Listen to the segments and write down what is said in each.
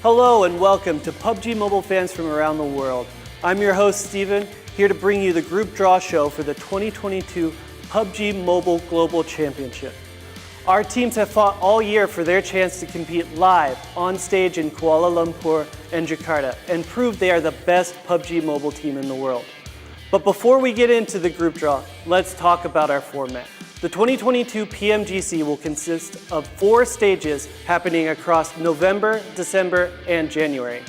Hello and welcome to PUBG Mobile fans from around the world. I'm your host Steven, here to bring you the group draw show for the 2022 PUBG Mobile Global Championship. Our teams have fought all year for their chance to compete live on stage in Kuala Lumpur and Jakarta and prove they are the best PUBG Mobile team in the world. But before we get into the group draw, let's talk about our format. The 2022 PMGC will consist of 4 stages happening across November, December, and January.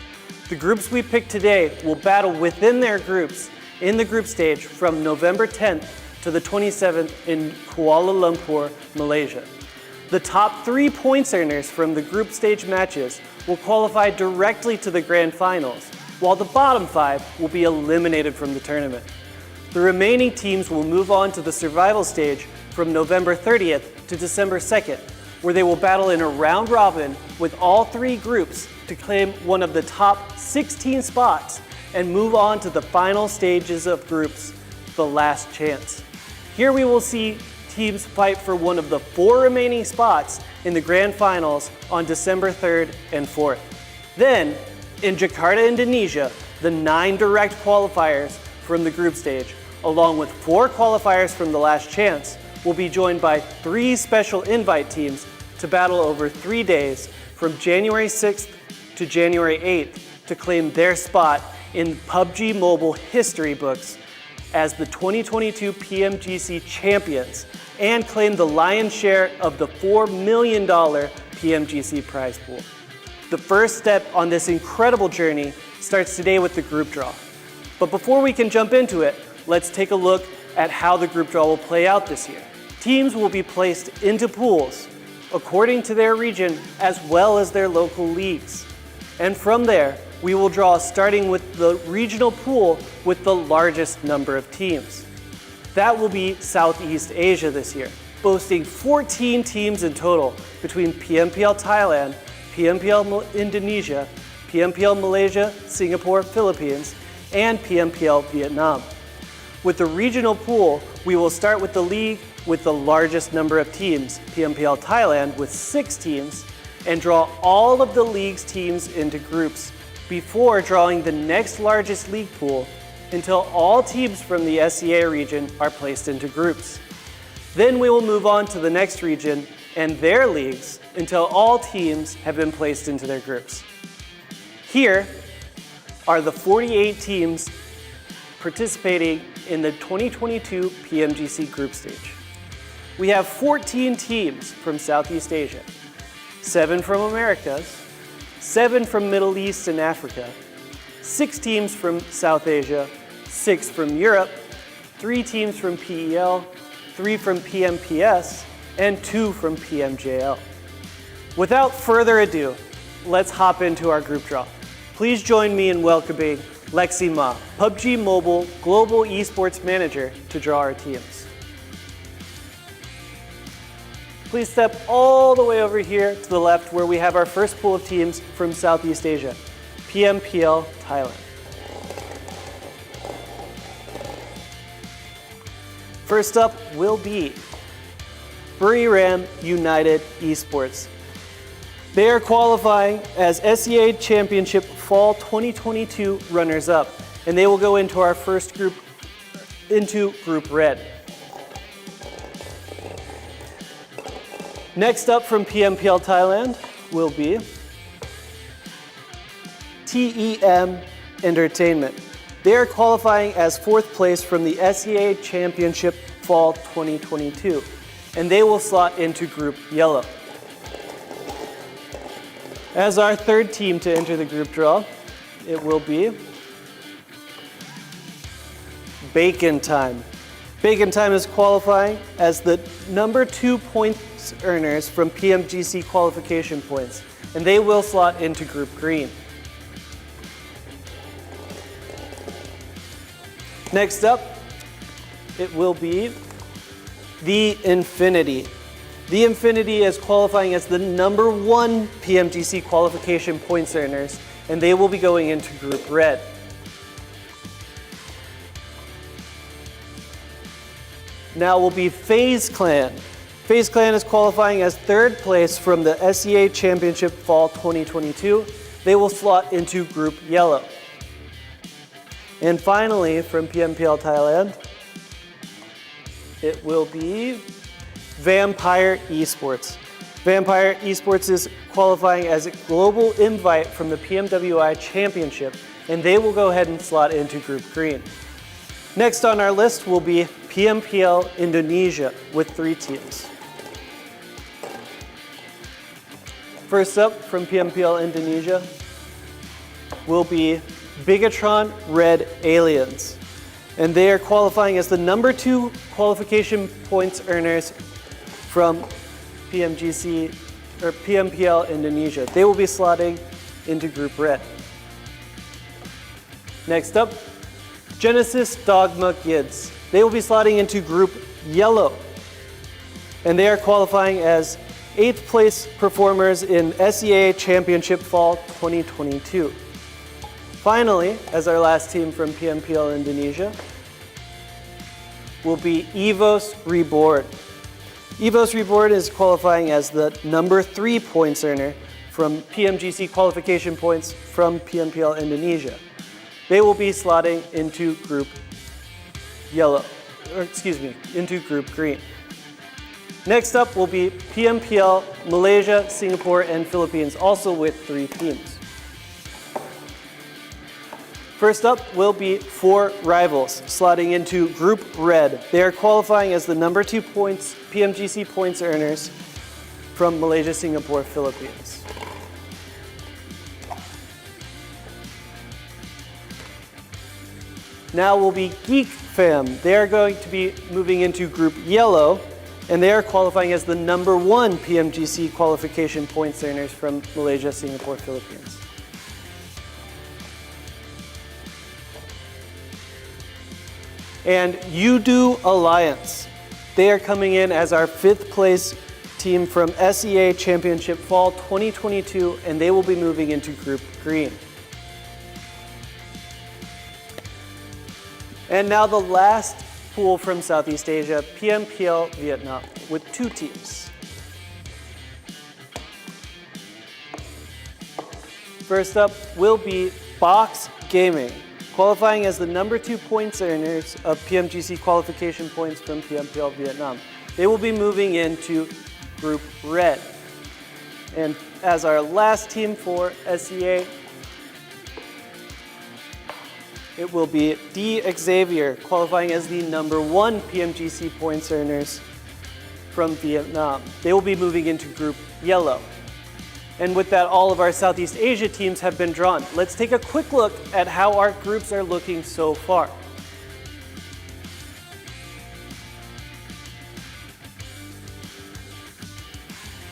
The groups we picked today will battle within their groups in the group stage from November 10th to the 27th in Kuala Lumpur, Malaysia. The top 3 points earners from the group stage matches will qualify directly to the grand finals, while the bottom 5 will be eliminated from the tournament. The remaining teams will move on to the survival stage from November 30th to December 2nd, where they will battle in a round robin with all 3 groups to claim one of the top 16 spots and move on to the final stages of groups, the last chance. Here we will see teams fight for one of the 4 remaining spots in the grand finals on December 3rd and 4th. Then, in Jakarta, Indonesia, the 9 direct qualifiers from the group stage, along with 4 qualifiers from the last chance, will be joined by 3 special invite teams to battle over 3 days from January 6th to January 8th to claim their spot in PUBG Mobile history books as the 2022 PMGC champions and claim the lion's share of the $4 million PMGC prize pool. The first step on this incredible journey starts today with the group draw. But before we can jump into it, let's take a look at how the group draw will play out this year. Teams will be placed into pools according to their region as well as their local leagues. And from there, we will draw starting with the regional pool with the largest number of teams. That will be Southeast Asia this year, boasting 14 teams in total between PMPL Thailand, PMPL Indonesia, PMPL Malaysia, Singapore, Philippines, and PMPL Vietnam. With the regional pool, we will start with the league with the largest number of teams, PMPL Thailand with 6 teams, and draw all of the league's teams into groups before drawing the next largest league pool until all teams from the SEA region are placed into groups. Then we will move on to the next region and their leagues until all teams have been placed into their groups. Here are the 48 teams participating in the 2022 PMGC group stage. We have 14 teams from Southeast Asia, 7 from Americas, 7 from Middle East and Africa, 6 teams from South Asia, 6 from Europe, 3 teams from PEL, 3 from PMPS, and 2 from PMJL. Without further ado, let's hop into our group draw. Please join me in welcoming Lexi Ma, PUBG Mobile Global Esports Manager, to draw our teams. Please step all the way over here to the left where we have our first pool of teams from Southeast Asia, PMPL Thailand. First up will be Buriram United Esports. They are qualifying as SEA Championship Fall 2022 runners-up, and they will go into our first group, into Group Red. Next up from PMPL Thailand will be TEM Entertainment. They are qualifying as 4th place from the SEA Championship Fall 2022, and they will slot into Group Yellow. As our third team to enter the group draw, it will be Bacon Time. Bacon Time is qualifying as the number 2 points earners from PMGC qualification points, and they will slot into Group Green. Next up, it will be the Infinity. The Infinity is qualifying as the number 1 PMGC qualification points earners, and they will be going into Group Red. Now will be FaZe Clan. FaZe Clan is qualifying as 3rd place from the SEA Championship Fall 2022, they will slot into Group Yellow. And finally, from PMPL Thailand, it will be Vampire Esports. Vampire Esports is qualifying as a global invite from the PMWI Championship, and they will go ahead and slot into Group Green. Next on our list will be PMPL Indonesia with 3 teams. First up from PMPL Indonesia will be Bigetron Red Aliens. And they are qualifying as the number 2 qualification points earners from PMGC or PMPL Indonesia. They will be slotting into Group Red. Next up, Genesis DOGMA GIDS. They will be slotting into Group Yellow. And they are qualifying as 8th place performers in SEA Championship Fall 2022. Finally, as our last team from PMPL Indonesia, will be EVOS REBORN. EVOS REBORN is qualifying as the number 3 points earner from PMGC qualification points from PMPL Indonesia. They will be slotting into Group Yellow, into Group Green. Next up will be PMPL Malaysia, Singapore, and Philippines, also with 3 teams. First up will be 4 rivals, slotting into Group Red. They are qualifying as the number 2 points, PMGC points earners from Malaysia, Singapore, Philippines. Now will be Geek Fam. They are going to be moving into Group Yellow, and they are qualifying as the number 1 PMGC qualification points earners from Malaysia, Singapore, Philippines. And Yoodo Alliance. They are coming in as our 5th place team from SEA Championship Fall 2022, and they will be moving into Group Green. And now the last pool from Southeast Asia, PMPL Vietnam, with 2 teams. First up will be Box Gaming, qualifying as the number 2 points earners of PMGC qualification points from PMPL Vietnam. They will be moving into Group Red. And as our last team for SEA, it will be D Xavier, qualifying as the number 1 PMGC points earners from Vietnam. They will be moving into Group Yellow. And with that, all of our Southeast Asia teams have been drawn. Let's take a quick look at how our groups are looking so far.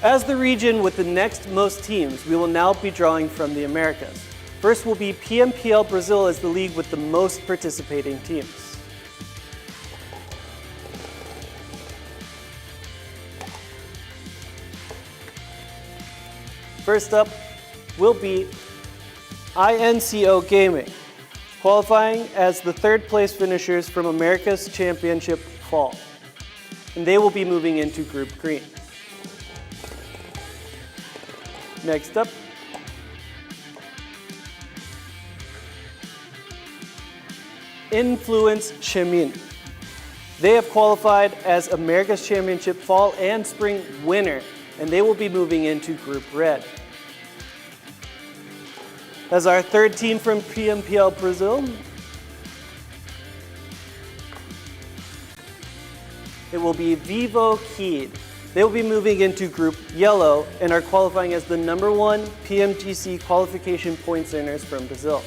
As the region with the next most teams, we will now be drawing from the Americas. First will be PMPL Brazil as the league with the most participating teams. First up will be INCO Gaming, qualifying as the 3rd place finishers from America's Championship Fall. And they will be moving into Group Green. Next up, Influence Chemin. They have qualified as America's Championship Fall and Spring winner, and they will be moving into Group Red. As our 3rd team from PMPL Brazil, it will be Vivo Kid. They will be moving into Group Yellow and are qualifying as the number 1 PMGC qualification points earners from Brazil.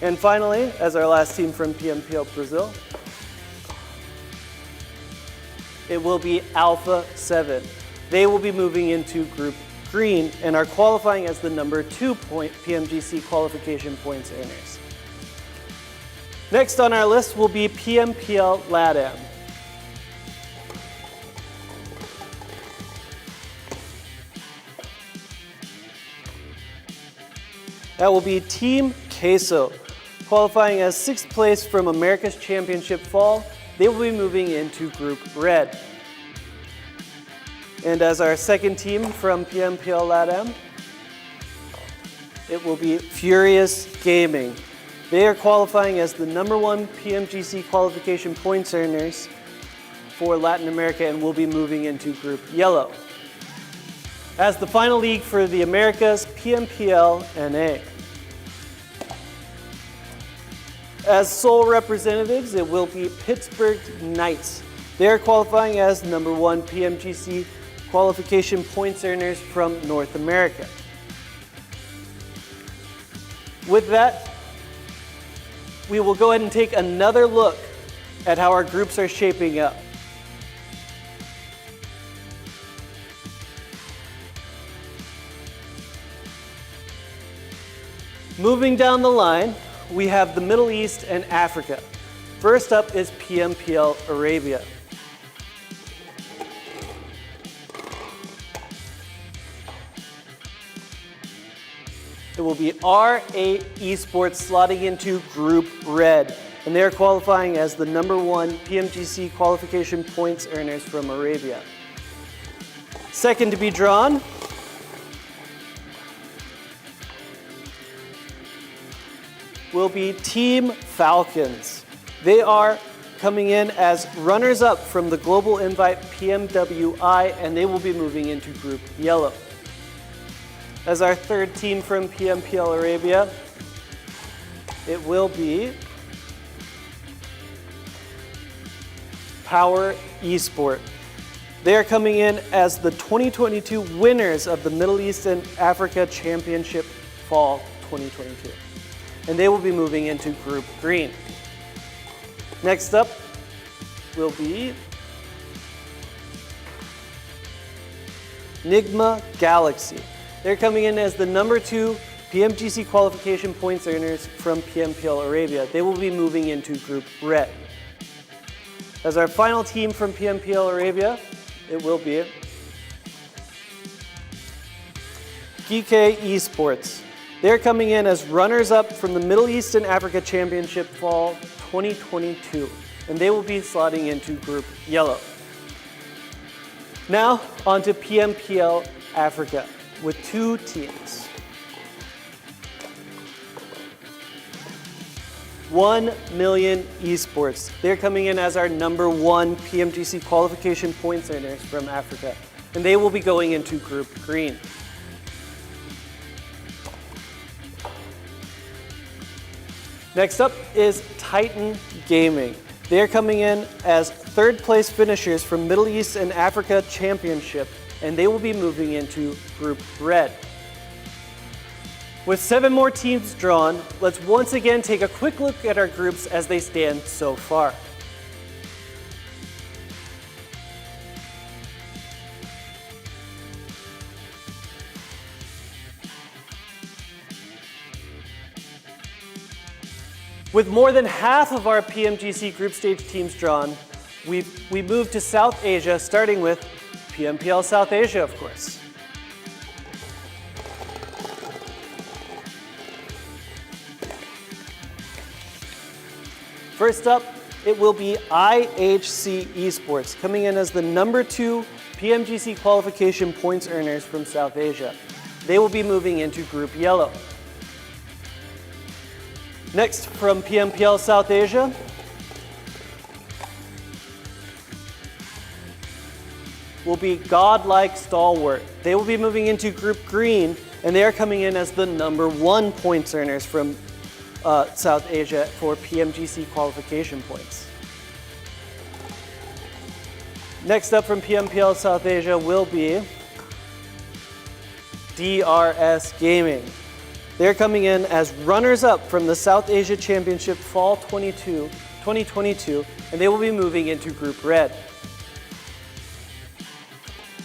And finally, as our last team from PMPL Brazil, it will be Alpha 7. They will be moving into Group Green and are qualifying as the number 2 PMGC qualification points earners. Next on our list will be PMPL LATAM. That will be Team Queso, qualifying as 6th place from America's Championship Fall. They will be moving into Group Red. And as our 2nd team from PMPL LATAM, it will be Furious Gaming. They are qualifying as the #1 PMGC qualification points earners for Latin America and will be moving into Group Yellow. As the final league for the Americas, PMPL NA. As sole representatives, it will be Pittsburgh Knights. They are qualifying as #1 PMGC qualification points earners from North America. With that, we will go ahead and take another look at how our groups are shaping up. Moving down the line, we have the Middle East and Africa. First up is PMPL Arabia. It will be R8 Esports slotting into Group Red, and they are qualifying as the #1 PMGC qualification points earners from Arabia. Second to be drawn will be Team Falcons. They are coming in as runners-up from the Global Invite PMWI, and they will be moving into Group Yellow. As our third team from PMPL Arabia, it will be Power Esport. They are coming in as the 2022 winners of the Middle East and Africa Championship Fall 2022. And they will be moving into Group Green. Next up will be Nigma Galaxy. They're coming in as the #2 PMGC qualification points earners from PMPL Arabia. They will be moving into Group Red. As our final team from PMPL Arabia, it will be Geek Esports. They're coming in as runners-up from the Middle East and Africa Championship Fall 2022, and they will be slotting into Group Yellow. Now, on to PMPL Africa with 2 teams. 1 Million Esports. They're coming in as our #1 PMGC qualification points earners from Africa, and they will be going into Group Green. Next up is Titan Gaming. They're coming in as 3rd place finishers from Middle East and Africa Championship, and they will be moving into Group Red. With 7 more teams drawn, let's once again take a quick look at our groups as they stand so far. With more than half of our PMGC group stage teams drawn, we moved to South Asia, starting with PMPL South Asia, of course. First up, it will be IHC Esports, coming in as the #2 PMGC qualification points earners from South Asia. They will be moving into Group Yellow. Next, from PMPL South Asia, will be Godlike Stalwart. They will be moving into Group Green, and they are coming in as the #1 points earners from South Asia for PMGC qualification points. Next up from PMPL South Asia will be DRS Gaming. They're coming in as runners-up from the South Asia Championship Fall 2022, and they will be moving into Group Red.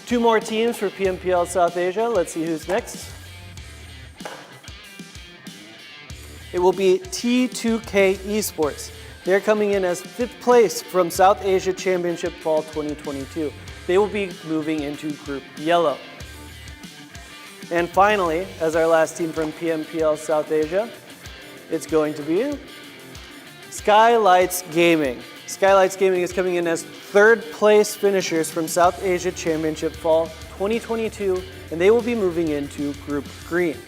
2 more teams for PMPL South Asia. Let's see who's next. It will be T2K Esports. They're coming in as 5th place from South Asia Championship Fall 2022. They will be moving into Group Yellow. And finally, as our last team from PMPL South Asia, it's going to be Skylights Gaming. Skylights Gaming is coming in as 3rd place finishers from South Asia Championship Fall 2022, and they will be moving into Group Green.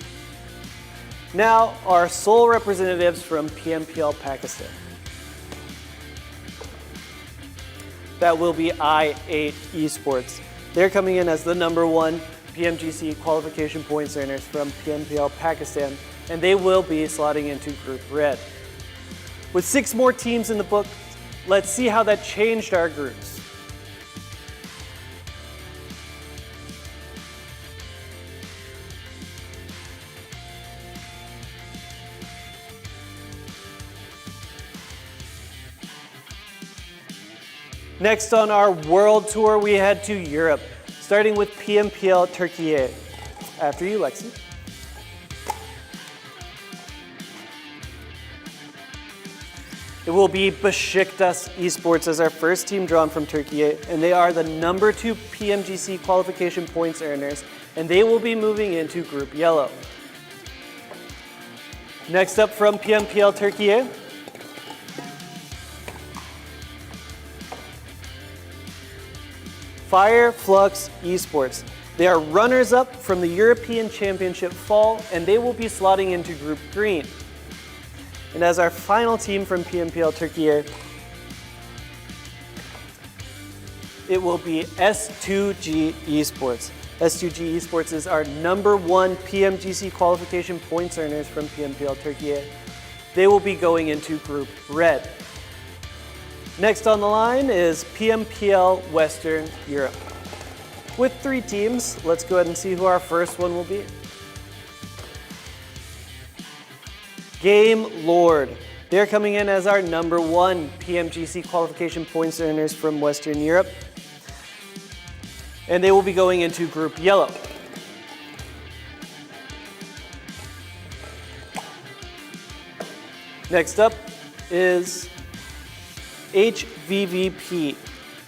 Now, our sole representatives from PMPL Pakistan. That will be I8 Esports. They're coming in as the #1 PMGC qualification points earners from PMPL Pakistan, and they will be slotting into Group Red. With 6 more teams in the book, let's see how that changed our groups. Next on our world tour, we head to Europe, starting with PMPL Turkey. After you, Lexi. It will be Besiktas Esports as our first team drawn from Turkey, and they are the #2 PMGC qualification points earners, and they will be moving into Group Yellow. Next up from PMPL Turkey, Fireflux Esports. They are runners-up from the European Championship Fall, and they will be slotting into Group Green. And as our final team from PMPL Turkey, it will be S2G Esports. S2G Esports is our #1 PMGC qualification points earners from PMPL Turkey. They will be going into Group Red. Next on the line is PMPL Western Europe. With 3 teams, let's go ahead and see who our first one will be. Game Lord. They're coming in as our #1 PMGC qualification points earners from Western Europe. And they will be going into Group Yellow. Next up is HVVP.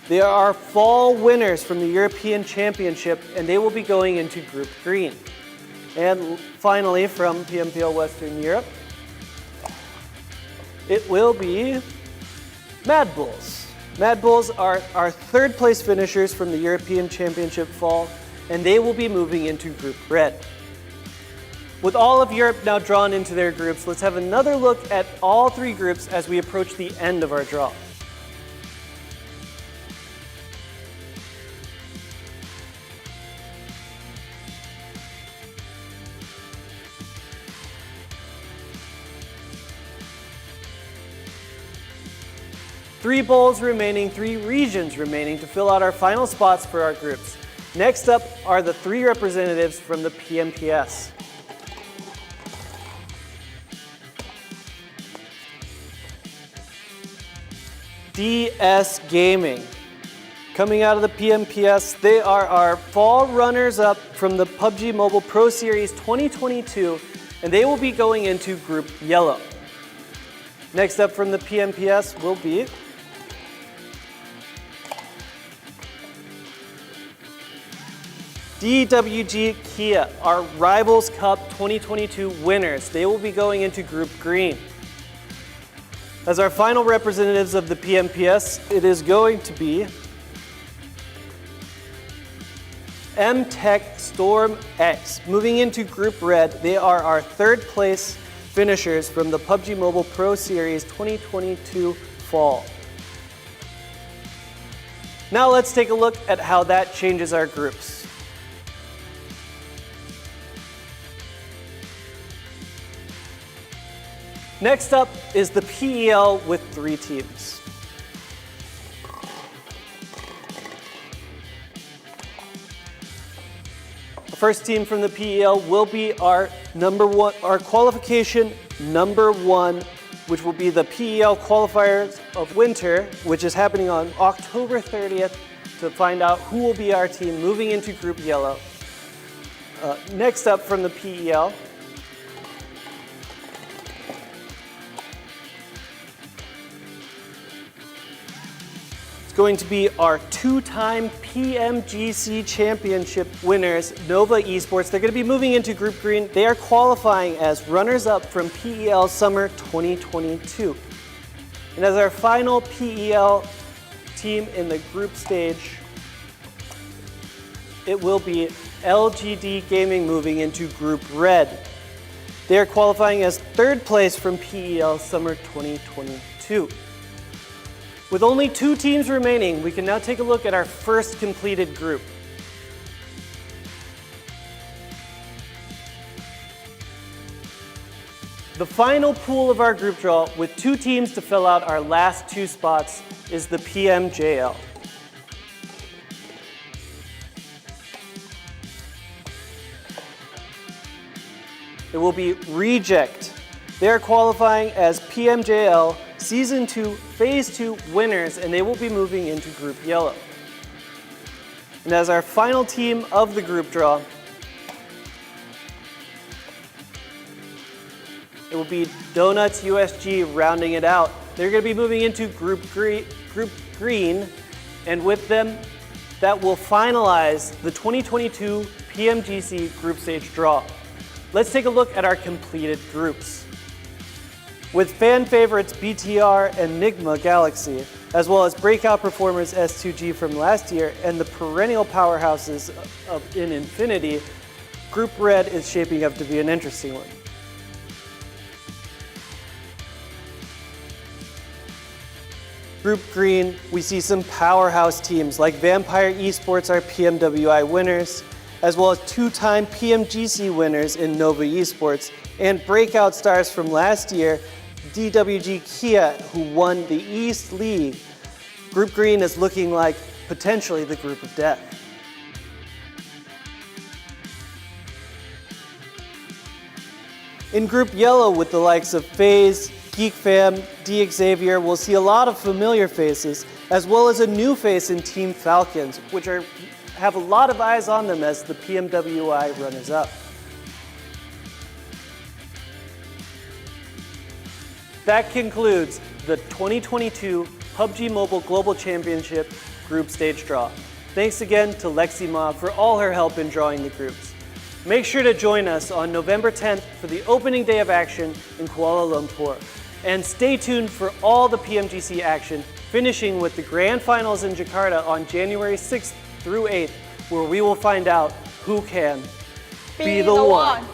They are our fall winners from the European Championship, and they will be going into Group Green. And finally, from PMPL Western Europe, it will be Mad Bulls. Mad Bulls are our 3rd place finishers from the European Championship Fall, and they will be moving into Group Red. With all of Europe now drawn into their groups, let's have another look at all 3 groups as we approach the end of our draw. Three bowls remaining, 3 regions remaining to fill out our final spots for our groups. Next up are the 3 representatives from the PMPS. DS Gaming. Coming out of the PMPS, they are our fall runners-up from the PUBG Mobile Pro Series 2022, and they will be going into Group Yellow. Next up from the PMPS will be DWG Kia, our Rivals Cup 2022 winners. They will be going into Group Green. As our final representatives of the PMPS, it is going to be M-Tech Storm X. Moving into Group Red, they are our 3rd place finishers from the PUBG Mobile Pro Series 2022 Fall. Now let's take a look at how that changes our groups. Next up is the PEL with 3 teams. The first team from the PEL will be our qualification #1, which will be the PEL qualifiers of winter, which is happening on October 30th to find out who will be our team moving into Group Yellow. Next up from the PEL, going to be our 2-time PMGC Championship winners, Nova Esports. They're going to be moving into Group Green. They are qualifying as runners-up from PEL Summer 2022. And as our final PEL team in the group stage, it will be LGD Gaming moving into Group Red. They are qualifying as third place from PEL Summer 2022. With only 2 teams remaining, we can now take a look at our first completed group. The final pool of our group draw, with 2 teams to fill out our last 2 spots, is the PMJL. It will be Reject. They are qualifying as PMJL Season 2 Phase 2 winners, and they will be moving into Group Yellow. And as our final team of the group draw, it will be Donuts USG rounding it out. They're going to be moving into Group Green, and with them, that will finalize the 2022 PMGC group stage draw. Let's take a look at our completed groups. With fan favorites BTR and Enigma Galaxy, as well as breakout performers S2G from last year and the perennial powerhouses in Infinity, Group Red is shaping up to be an interesting one. Group Green, we see some powerhouse teams like Vampire Esports are PMWI winners, as well as 2-time PMGC winners in Nova Esports, and breakout stars from last year, DWG Kia, who won the East League. Group Green is looking like potentially the group of death. In Group Yellow, with the likes of FaZe, Geek Fam, Xavier, we'll see a lot of familiar faces, as well as a new face in Team Falcons, which have a lot of eyes on them as the PMWI runners-up. That concludes the 2022 PUBG Mobile Global Championship Group Stage Draw. Thanks again to Lexi Ma for all her help in drawing the groups. Make sure to join us on November 10th for the opening day of action in Kuala Lumpur. And stay tuned for all the PMGC action, finishing with the Grand Finals in Jakarta on January 6th through 8th, where we will find out who can be the one.